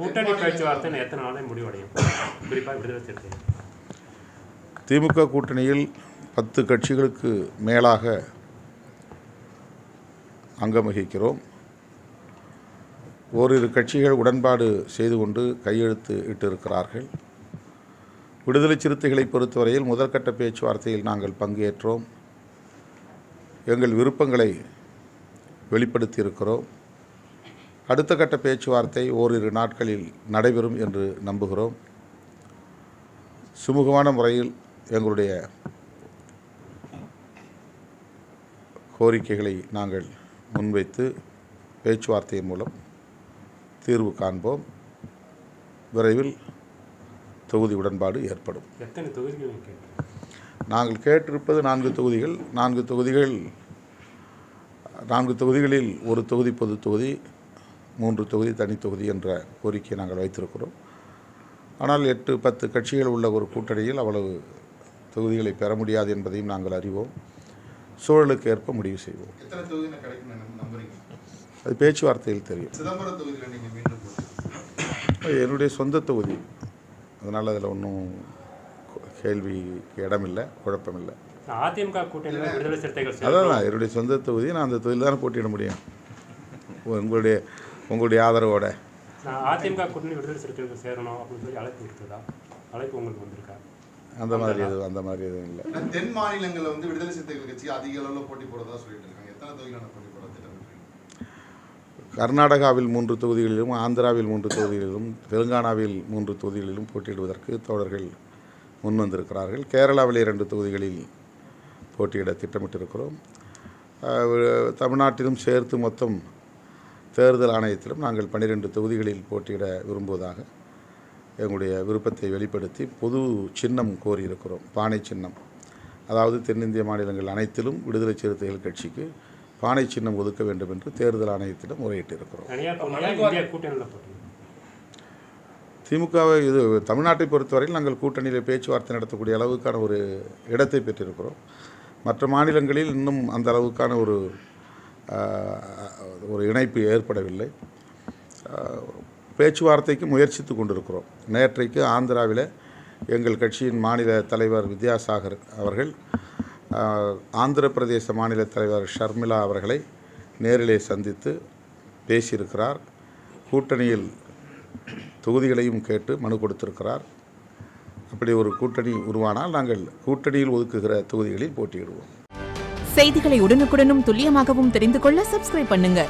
கூட்டணி பேச்சுவார்த்தை எத்தனை நாளை முடிவடையும்? குறிப்பாக விடுதலை சிறுத்தைகள் திமுக கூட்டணியில் 10 கட்சிகளுக்கு மேலாக அங்கம் வகிக்கிறோம். ஓரிரு கட்சிகள் உடன்பாடு செய்து கொண்டு கையெழுத்து இட்டிருக்கிறார்கள். விடுதலை சிறுத்தைகளை பொறுத்தவரையில் முதற்கட்ட பேச்சுவார்த்தையில் நாங்கள் பங்கேற்றோம். எங்கள் விருப்பங்களை வெளிப்படுத்தியிருக்கிறோம். அடுத்த கட்ட பேச்சுவார்த்தை ஓரிரு நாட்களில் நடைபெறும் என்று நம்புகிறோம். சுமூகமான முறையில் எங்களுடைய கோரிக்கைகளை நாங்கள் முன்வைத்து பேச்சுவார்த்தையின் மூலம் தீர்வு காண்போம். விரைவில் தொகுதி உடன்பாடு ஏற்படும். எத்தனை தொகுதிகள் நாங்கள் கேட்டிருப்பது 4 தொகுதிகள். 4 தொகுதிகளில் ஒரு தொகுதி பொது தொகுதி, 3 தொகுதி தனி தொகுதி என்ற கோரிக்கையை நாங்கள் வைத்திருக்கிறோம். ஆனால் 8-10 கட்சிகள் உள்ள ஒரு கூட்டணியில் அவ்வளவு தொகுதிகளை பெற முடியாது என்பதையும் நாங்கள் அறிவோம். சூழலுக்கு ஏற்ப முடிவு செய்வோம். அது பேச்சுவார்த்தையில் தெரியும். என்னுடைய சொந்த தொகுதி, அதனால் அதில் ஒன்றும் கேள்விக்கு இடமில்லை, குழப்பமில்லை. அதிமுக கூட்டணியில் விடுதலை சிறுத்தைகள் அதான் என்னுடைய சொந்த தொகுதி. நான் அந்த தொகுதியில் தானே போட்டியிட முடியும் உங்களுடைய ஆதரவோட. அதிமுக கூட்டணி விடுதலை சிறுத்தைகள் சேரணும் அப்படின்னு சொல்லி அழைப்பு விடுத்ததா? அழைப்பு உங்களுக்கு வந்திருக்கா? அந்த மாதிரி எதுவும் இல்லை. தென் மாநிலங்களில் விடுதலை சிறுத்தைகள் கட்சி அதிக அளவில் போட்டி போடுறதா சொல்லிட்டு இருக்காங்க. எத்தனை தொகுதிகள் போட்டி போட திட்டமிட்டிருக்கீங்க? கர்நாடகாவில் 3 தொகுதிகளிலும், ஆந்திராவில் 3 தொகுதிகளிலும், தெலுங்கானாவில் 3 தொகுதிகளிலும் போட்டியிடுவதற்கு தோழர்கள் முன்வந்திருக்கிறார்கள். கேரளாவிலே 2 தொகுதிகளில் போட்டியிட திட்டமிட்டிருக்கிறோம். தமிழ்நாட்டிலும் சேர்த்து மொத்தம் தேர்தல் ஆணையத்திலும் நாங்கள் 12 தொகுதிகளில் போட்டியிட விரும்புவதாக எங்களுடைய விருப்பத்தை வெளிப்படுத்தி பொது சின்னம் கோரியிருக்கிறோம். பானை சின்னம். அதாவது தென்னிந்திய மாநிலங்கள் அனைத்திலும் விடுதலை சிறுத்தைகள் கட்சிக்கு பானை சின்னம் ஒதுக்க வேண்டும் என்று தேர்தல் ஆணையத்திடம் முறையிட்டிருக்கிறோம். திமுகவை தமிழ்நாட்டை பொறுத்தவரையில் நாங்கள் கூட்டணியில் பேச்சுவார்த்தை நடத்தக்கூடிய அளவுக்கான ஒரு இடத்தை பெற்றிருக்கிறோம். மற்ற மாநிலங்களில் இன்னும் அந்த அளவுக்கான ஒரு இணைப்பு ஏற்படவில்லை. பேச்சுவார்த்தைக்கு முயற்சித்து கொண்டிருக்கிறோம். நேற்றைக்கு ஆந்திராவில் எங்கள் கட்சியின் மாநில தலைவர் வித்யாசாகர் அவர்கள் ஆந்திர பிரதேச மாநில தலைவர் ஷர்மிளா அவர்களை நேரிலே சந்தித்து பேசியிருக்கிறார். கூட்டணியில் தொகுதிகளையும் கேட்டு மனு கொடுத்திருக்கிறார். அப்படி ஒரு கூட்டணி உருவானால் நாங்கள் கூட்டணியில் ஒதுக்குகிற தொகுதிகளில் போட்டியிடுவோம். செய்திகளை உடனுக்குடனும் துல்லியமாகவும் தெரிந்து கொள்ள சப்ஸ்கிரைப் பண்ணுங்க.